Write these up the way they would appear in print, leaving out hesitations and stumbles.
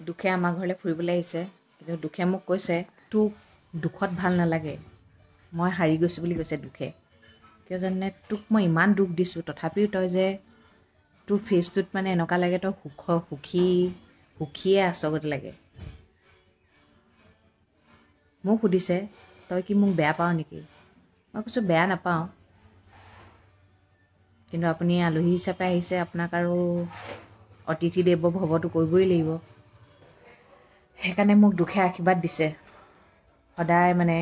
দুখে আমাৰ ঘৰলৈ ফুৰিবলৈ আহিছে, কিন্তু দুখে মোক কৈছে তোক দুখত ভাল নালাগে, মই হাৰি গৈছোঁ বুলি কৈছে দুখে। কিয় জানে, তোক মই ইমান দুখ দিছোঁ তথাপিও তই যে তোৰ ফেচটোত মানে এনেকুৱা লাগে তই সুখীয়ে আছগতে লাগে। মোক সুধিছে তই কি মোক বেয়া পাৱ নেকি? মই কৈছোঁ বেয়া নাপাওঁ, কিন্তু আপুনি আলহী হিচাপে আহিছে, আপোনাক আৰু অতিথি দেৱ ভৱটো কৰিবই লাগিব। সেইকাৰণে মোক দুখে আশীৰ্বাদ দিছে সদায় মানে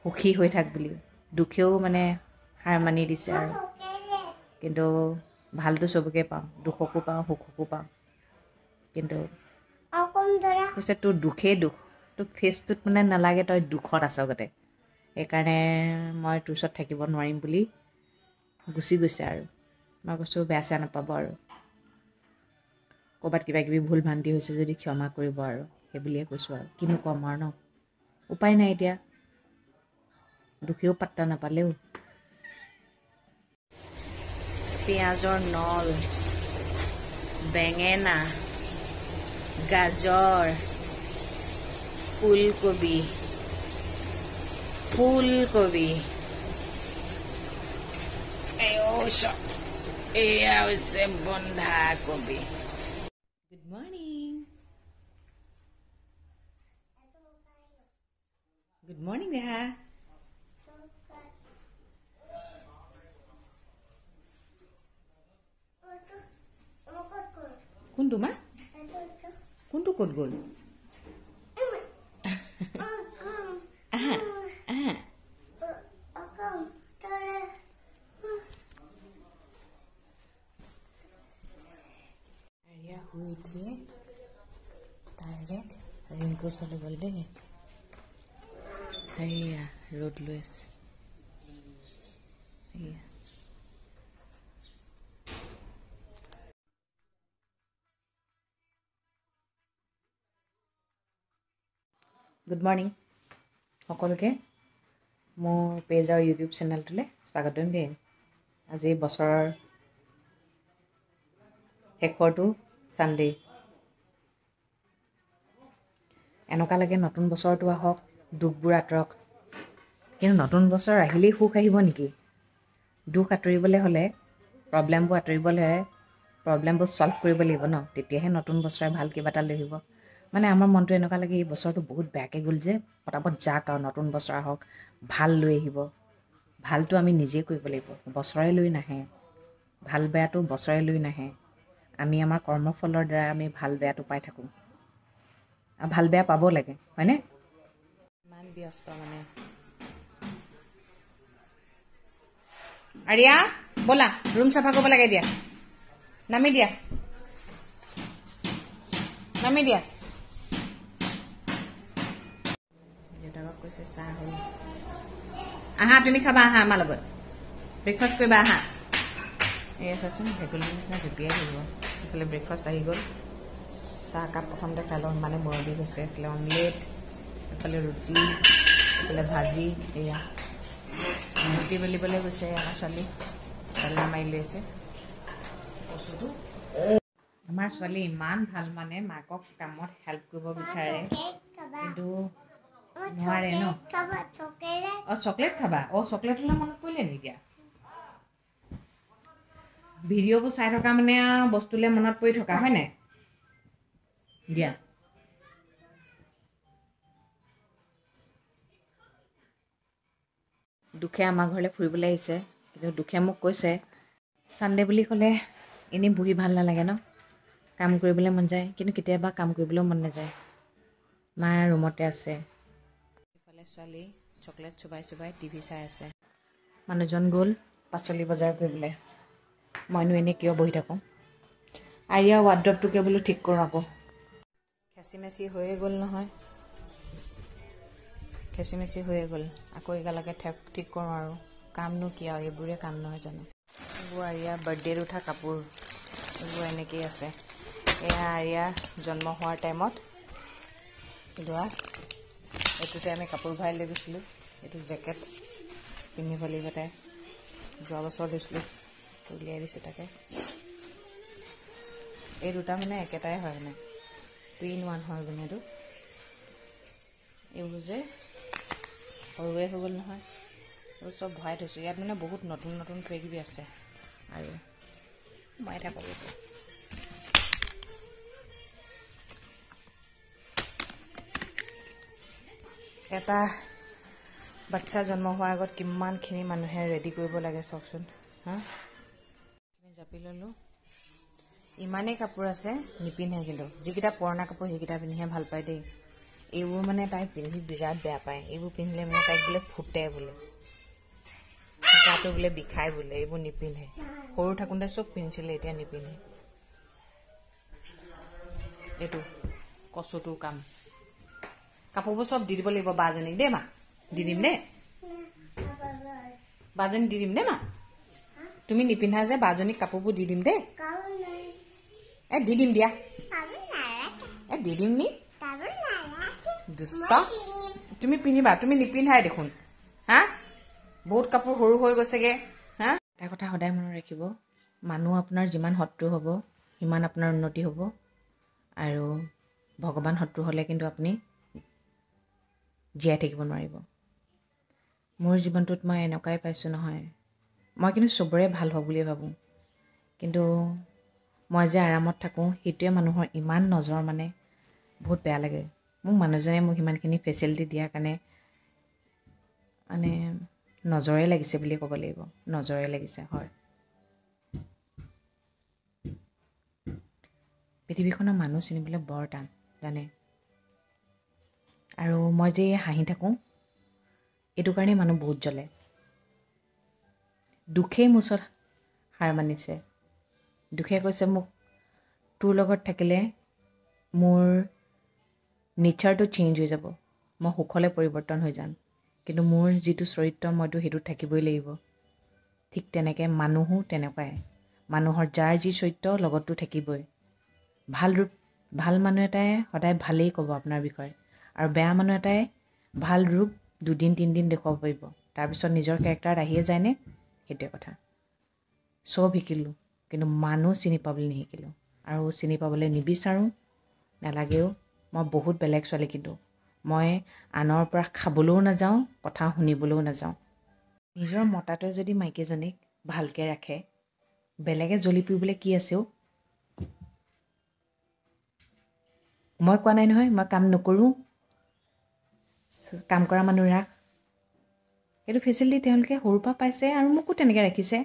সুখী হৈ থাক বুলি। দুখেও মানে হাৰ মানি দিছে আৰু, কিন্তু ভালটো চবকে পাওঁ, দুখকো পাওঁ সুখকো পাওঁ। কিন্তু কৈছে তোৰ দুখেই দুখ, তোৰ ফেচটোত মানে নালাগে তই দুখত আছগতে, সেইকাৰণে মই তোৰ ওচৰত থাকিব নোৱাৰিম বুলি গুচি গৈছে আৰু। মই কৈছোঁ বেয়া চেয়া নাপাব আৰু, ক'ৰবাত কিবা কিবি ভুল ভ্ৰান্তি হৈছে যদি ক্ষমা কৰিব আৰু, সেই বুলিয়ে কৈছোঁ আৰু কিনো ক'ম আৰু ন, উপায় নাই এতিয়া, দুখেও পাত্তা নাপালেও। পিঁয়াজৰ নল, বেঙেনা, গাজৰ, ফুলকবি, এয়া হৈছে বন্ধাকবি। গুড মৰ্ণিং, গুড মৰ্ণিং দেহা। কোনটো মা? কোনটো ক'ত গ'ল? আহা আহা। আৰিয়া শুই উঠিয়ে ডাইৰেক্ট ৰিংকু চলে গ'ল দেই। সেয়া ৰ'দ লৈ আছে, সেয়া গুড মৰ্ণিং সকলোকে। মোৰ পেজ আৰু ইউটিউব চেনেলটোলৈ স্বাগতম দেই। আজি বছৰৰ শেষৰটো ছানডে। এনেকুৱা লাগে নতুন বছৰটো আহক, দুখবোৰ আঁতৰক। কিন্তু নতুন বছৰ আহিলেই সুখ আহিব নেকি? দুখ আঁতৰিবলৈ হ'লে, প্ৰব্লেমবোৰ আঁতৰিবলৈ হ'লে প্ৰব্লেমবোৰ ছল্ভ কৰিব লাগিব ন, তেতিয়াহে নতুন বছৰে ভাল কিবা এটা লৈ আহিব। মানে আমাৰ মনটো এনেকুৱা লাগে এই বছৰটো বহুত বেয়াকৈ গ'ল যে, পটাপট যাক আৰু নতুন বছৰ আহক, ভাল লৈ আহিব। ভালটো আমি নিজেই কৰিব লাগিব, বছৰে লৈ নাহে। ভাল বেয়াটো বছৰে লৈ নাহে, আমি আমাৰ কৰ্মফলৰ দ্বাৰা আমি ভাল বেয়াটো পাই থাকোঁ। আৰু ভাল বেয়া পাব লাগে, হয়নে? ইমান ব্যস্ত মানে। আৰিয়া ব'লা, ৰুম চাফা কৰিব লাগে, দিয়া নামি দিয়া, নামি দিয়া। দেউতাকক কৈছে চাহ হ'ল, আহা তুমি খাবা, আহা আমাৰ লগত ব্ৰেকফাষ্ট কৰিবা, আহা। এয়া চাচোন ভেকুলীৰ নিচিনা জঁপিয়াই থাকিব। এইফালে ব্ৰেকফাষ্ট আহি গ'ল, চাহকাপ প্ৰথমতে খাই লওঁ, মানে মূৰৰ বিষ হৈছে। এইফালে অমলেট, এইফালে ৰুটি, এইফালে ভাজি। এয়া ৰুটি বেলিবলৈ গৈছে আমাৰ ছোৱালী, বেলনা মাৰি লৈ আছে বস্তুটো। আমাৰ ছোৱালী ইমান ভাল, মানে মাকক কামত হেল্প কৰিব বিচাৰে, কিন্তু নোৱাৰে ন। অঁ চকলেট খাবা? অঁ চকলেটলৈ মনত পৰিলে নেকি এতিয়া? ভিডিঅ'বোৰ চাই থকা মানে আৰু বস্তুলৈ মনত পৰি থকা, হয় নাই? দিয়া দুখে আমাৰ ঘৰলৈ ফুৰিবলৈ আহিছে, কিন্তু দুখে মোক কৈছে ছানডে বুলি ক'লে এনেই বহি ভাল নালাগে ন, কাম কৰিবলৈ মন যায়, কিন্তু কেতিয়াবা কাম কৰিবলৈও মন নাযায়। মায়ে ৰুমতে আছে, ইফালে ছোৱালী চকলেট চুবাই চুবাই টিভি চাই আছে। মানুহজন গ'ল পাচলি বজাৰ কৰিবলৈ, মইনো এনেই কিয় বহি থাকোঁ। আৰিয়া ৱাৰ্ড্ৰবটোকে বোলো ঠিক কৰোঁ আকৌ, খেচি মেচি হৈয়ে গ'ল নহয়, খেচি মেচি হৈয়ে গ'ল। আকৌ একেলগে ঠিক কৰোঁ আৰু, কামনো কি আৰু, এইবোৰে কাম নহয় জানো। এইবোৰ আৰিয়া বাৰ্থডেত উঠা কাপোৰ, এইবোৰ এনেকেই আছে। এয়া আৰিয়া জন্ম হোৱাৰ টাইমত লোৱা, এইটোতে আমি কাপোৰ ভৰাই লৈ গৈছিলোঁ। এইটো জেকেট পিন্ধিব লাগিব তাই, যোৱা বছৰ লৈছিলোঁ, উলিয়াই দিছোঁ তাকে। এই দুটা মানে একেটাই হয় মানে, 3-in-1 হয় মানে এইটো এইবোৰ যে সৰুৱে হৈ গ'ল নহয় এইবোৰ চব ভৰাই থৈছোঁ ইয়াত মানে বহুত নতুন নতুন কিবাকিবি আছে আৰু মই থাকোঁ এটা বাচ্চা জন্ম হোৱাৰ আগত কিমানখিনি মানুহে ৰেডি কৰিব লাগে চাওকচোন হা জাপি ল'লোঁ ইমানেই কাপোৰ আছে নিপিন্ধে কিন্তু যিকেইটা পুৰণা কাপোৰ সেইকেইটা পিন্ধিহে ভাল পায় দেই এইবোৰ মানে তাই পিন্ধি বিৰাট বেয়া পায় এইবোৰ পিন্ধিলে মানে তাইক বোলে ফুটে বোলে গাটো বোলে বিষায় বোলে এইবোৰ নিপিন্ধে সৰু থাকোঁতে চব পিন্ধিছিলে এতিয়া নিপিন্ধে এইটো কচুটোৰ কাম কাপোৰবোৰ চব দি দিব লাগিব বাজনীক দেই মা দি দিম দেই বাজনী দি দিম দেই মা তুমি নিপিন্ধা যে বাজনীক কাপোৰবোৰ দি দিম দেই দি দিম দিয়া দি দিম নি দুষ্ট তুমি পিন্ধিবা তুমি নিপিন্ধাই দেখোন হা বহুত কাপোৰ সৰু হৈ গৈছেগে হা এটা কথা সদায় মনত ৰাখিব মানুহ আপোনাৰ যিমান শত্ৰু হ'ব সিমান আপোনাৰ উন্নতি হ'ব আৰু ভগৱান শত্ৰু হ'লে কিন্তু আপুনি জীয়াই থাকিব নোৱাৰিব মোৰ জীৱনটোত মই এনেকুৱাই পাইছোঁ নহয় মই কিন্তু চবৰে ভাল হওক বুলিয়ে ভাবোঁ কিন্তু মই যে আৰামত থাকোঁ সেইটোৱে মানুহৰ ইমান নজৰ মানে বহুত বেয়া লাগে মোক মানুহজনে মোক সিমানখিনি ফেচিলিটি দিয়াৰ কাৰণে মানে নজৰে লাগিছে বুলি ক'ব লাগিব নজৰে লাগিছে হয় পৃথিৱীখনৰ মানুহ চিনিবলৈ বৰ টান জানে আৰু মই যে হাঁহি থাকোঁ এইটো কাৰণেই মানুহ বহুত জ্বলে দুখেই মোচত হাৰ মানিছে দুখে কৈছে মোক তোৰ লগত থাকিলে মোৰ নেচাৰটো চেঞ্জ হৈ যাব মই সুখলৈ পৰিৱৰ্তন হৈ যাম কিন্তু মোৰ যিটো চৰিত্ৰ মইতো সেইটোত থাকিবই লাগিব ঠিক তেনেকৈ মানুহো তেনেকুৱাই মানুহৰ যাৰ যি চৰিত্ৰ লগততো থাকিবই ভাল মানুহ এটাই সদায় ভালেই ক'ব আপোনাৰ বিষয়ে আৰু বেয়া মানুহ এটাই ভাল ৰূপ 2-3 দিন দেখুৱাব পাৰিব তাৰপিছত নিজৰ কেৰেক্টাৰত আহিয়ে যায়নে সেইটোৱে কথা চব শিকিলোঁ কিন্তু মানুহ চিনি পাবলৈ নিশিকিলোঁ আৰু চিনি পাবলৈ নিবিচাৰোঁ নালাগেও মই বহুত বেলেগ ছোৱালী কিন্তু মই আনৰ পৰা খাবলৈও নাযাওঁ কথা শুনিবলৈও নাযাওঁ নিজৰ মতাটোৱে যদি মাইকীজনীক ভালকৈ ৰাখে বেলেগে জ্বলি ফুৰিবলৈ কি আছেও মই কোৱা নাই নহয় মই কাম নকৰোঁ কাম কৰা মানুহ ৰাখ সেইটো ফেচিলিটি তেওঁলোকে সৰুৰ পৰা পাইছে আৰু মোকো তেনেকৈ ৰাখিছে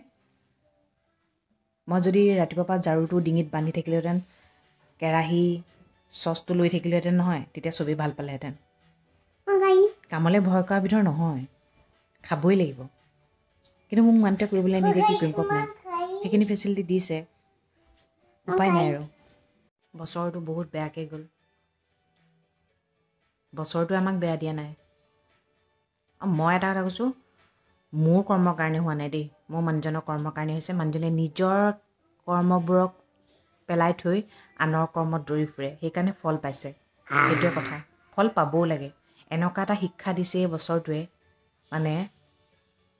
মই যদি ৰাতিপুৱাৰ পৰা ঝাৰুটো ডিঙিত বান্ধি থাকিলোহেঁতেন কেৰাহী চচটো লৈ থাকিলোহেঁতেন নহয় তেতিয়া চবেই ভাল পালেহেঁতেন কামলৈ ভয় কৰা বিধৰ নহয় খাবই লাগিব কিন্তু মোক মানুহটোৱে কৰিবলৈ নিদিয়ে কি কৰিম কওক নাই সেইখিনি ফেচিলিটি দিছে উপায় নাই আৰু বছৰটো বহুত বেয়াকৈ গ'ল বছৰটোৱে আমাক বেয়া দিয়া নাই মই এটা কথা কৈছোঁ মোৰ কৰ্মৰ কাৰণে হোৱা নাই দেই মোৰ মানুহজনৰ কৰ্মৰ কাৰণে হৈছে মানুহজনে নিজৰ কৰ্মবোৰক পেলাই থৈ আনৰ কৰ্মত দৌৰি ফুৰে সেইকাৰণে ফল পাইছে সেইটোৱে কথা ফল পাবও লাগে এনেকুৱা এটা শিক্ষা দিছে এই বছৰটোৱে মানে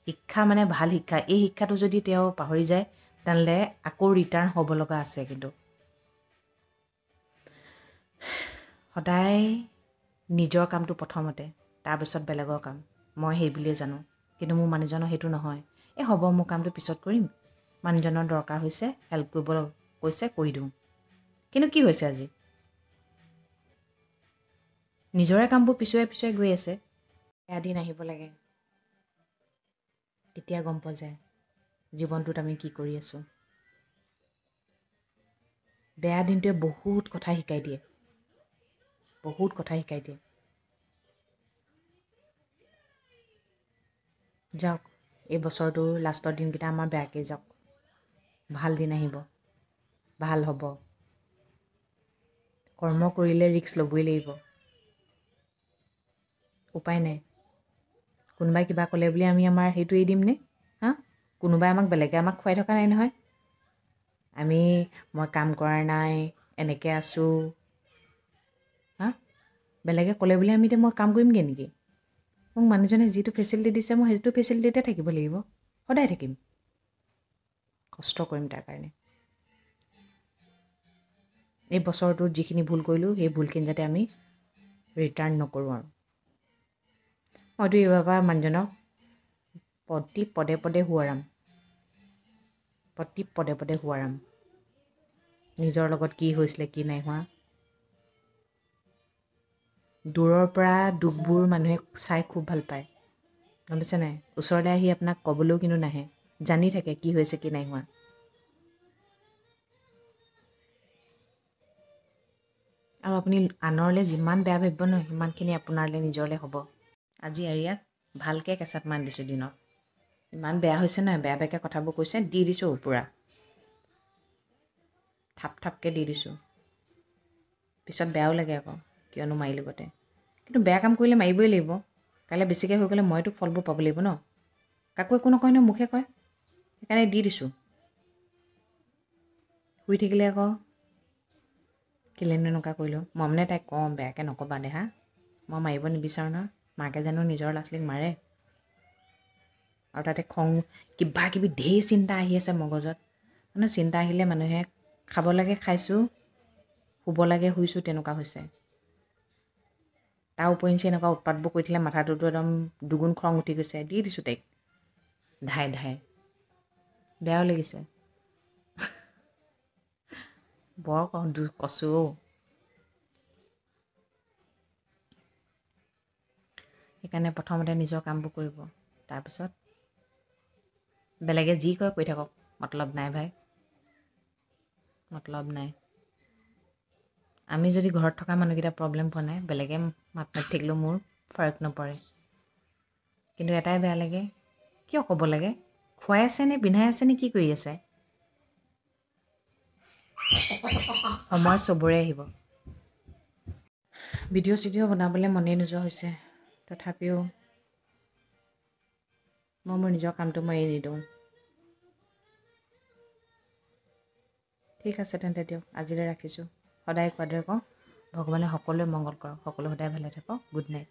শিক্ষা মানে ভাল শিক্ষা এই শিক্ষাটো যদি তেওঁ পাহৰি যায় তেনেহ'লে আকৌ ৰিটাৰ্ণ হ'ব লগা আছে কিন্তু সদায় নিজৰ কামটো প্ৰথমতে তাৰপিছত বেলেগৰ কাম মই সেই বুলিয়ে জানো কিন্তু মোৰ মানুহজনৰ সেইটো নহয় হ'ব মোৰ কামটো পিছত কৰিম মানুহজনৰ দৰকাৰ হৈছে হেল্প কৰিব কৈছে কৰি দিওঁ কিন্তু কি হৈছে আজি নিজৰে কামবোৰ পিছুৱাই পিছুৱাই গৈ আছে বেয়া দিন আহিব লাগে তেতিয়া গম পোৱা যায় জীৱনটোত আমি কি কৰি আছোঁ বেয়া দিনটোৱে বহুত কথা শিকাই দিয়ে যাওক এই বছৰটো লাষ্টৰ দিনকেইটা আমাৰ বেয়াকৈ যাওক ভাল দিন আহিব ভাল হ'ব কৰ্ম কৰিলে ৰিস্ক ল'বই লাগিব উপায় নাই কোনোবাই কিবা ক'লে বুলি আমি আমাৰ সেইটো এৰি দিমনে হা কোনোবাই বেলেগে আমাক খুৱাই থকা নাই নহয় মই কাম কৰা নাই এনেকৈ আছোঁ হা বেলেগে ক'লে বুলি আমি এতিয়া মই কাম কৰিমগৈ নেকি মোক মানুহজনে যিটো ফেচিলিটি দিছে মই সেইটো ফেচিলিটিতে থাকিব লাগিব সদায় থাকিম কষ্ট কৰিম তাৰ কাৰণে এই বছৰটোত যিখিনি ভুল কৰিলোঁ সেই ভুলখিনি যাতে আমি ৰিটাৰ্ণ নকৰোঁ আৰু মইতো এইবাৰ পৰা মানুহজনক প্ৰতি পদে পদে সোঁৱৰাম নিজৰ লগত কি হৈছিলে কি নাই হোৱা দূৰৰ পৰা দুখবোৰ মানুহে চাই খুব ভাল পায় গম পাইছে নাই ওচৰলৈ আহি আপোনাক ক'বলৈও কিন্তু নাহে জানি থাকে কি হৈছে কি নাই হোৱা আৰু আপুনি আনৰলৈ যিমান বেয়া ভাবিব নহয় সিমানখিনি আপোনাৰলৈ নিজৰলৈ হ'ব আজি এৰিয়াক ভালকৈ কেঁচাত মান দিছোঁ দিনত ইমান বেয়া হৈছে নহয় বেয়া বেয়াকৈ কথাবোৰ কৈছে দি দিছোঁ পূৰা থাপকৈ দি দিছোঁ পিছত বেয়াও লাগে আকৌ কিয়নো মাৰিলোঁ গতে কিন্তু বেয়া কাম কৰিলে মাৰিবই লাগিব কাইলৈ বেছিকৈ হৈ গ'লে মইতো ফলবোৰ পাব লাগিব ন কাকো একো নকয় নহয় মুখে কয় সেইকাৰণে দি দিছোঁ শুই থাকিলে আকৌ কেলেনো এনেকুৱা কৰিলোঁ মই মানে তাইক কওঁ বেয়াকৈ নক'বা দেহা মই মাৰিব নিবিচাৰোঁ নহয় মাকে জানো নিজৰ ল'ৰা ছোৱালীক মাৰে আৰু তাতে খং কিবা কিবি ঢেৰ চিন্তা আহি আছে মগজত মানে চিন্তা আহিলে মানুহে খাব লাগে খাইছোঁ শুব লাগে শুইছোঁ তেনেকুৱা হৈছে তাৰ উপৰিঞ্চি এনেকুৱা উৎপাতবোৰ কৰি থাকিলে মাথাটোতো একদম দুগুণ খং উঠি গৈছে দি দিছোঁ তাইক ধাই বেয়াও লাগিছে বৰ কচু সেইকাৰণে প্ৰথমতে নিজৰ কামবোৰ কৰিব তাৰপিছত বেলেগে যি কয় কৈ থাকক মতলব নাই ভাই মতলব নাই আমি যদি ঘৰত থকা মানুহকেইটা প্ৰব্লেম পোৱা নাই বেলেগে মাত মাতি থাকিলেও মোৰ ফাৰক নপৰে কিন্তু এটাই বেয়া লাগে কিয় ক'ব লাগে খুৱাই আছে নে পিন্ধাই আছে নে কি কৰি আছে সময় চবৰে আহিব ভিডিঅ' চিডিঅ' বনাবলৈ মনেই নোযোৱা হৈছে তথাপিও মই মোৰ নিজৰ কামটো মই এৰি নিদিওঁ ঠিক আছে তেন্তে দিয়ক আজিলৈ ৰাখিছোঁ সদায় কোৱাদৰে কওঁ ভগৱানে সকলোৱে মংগল কৰক সকলো সদায় ভালে থাকক গুড নাইট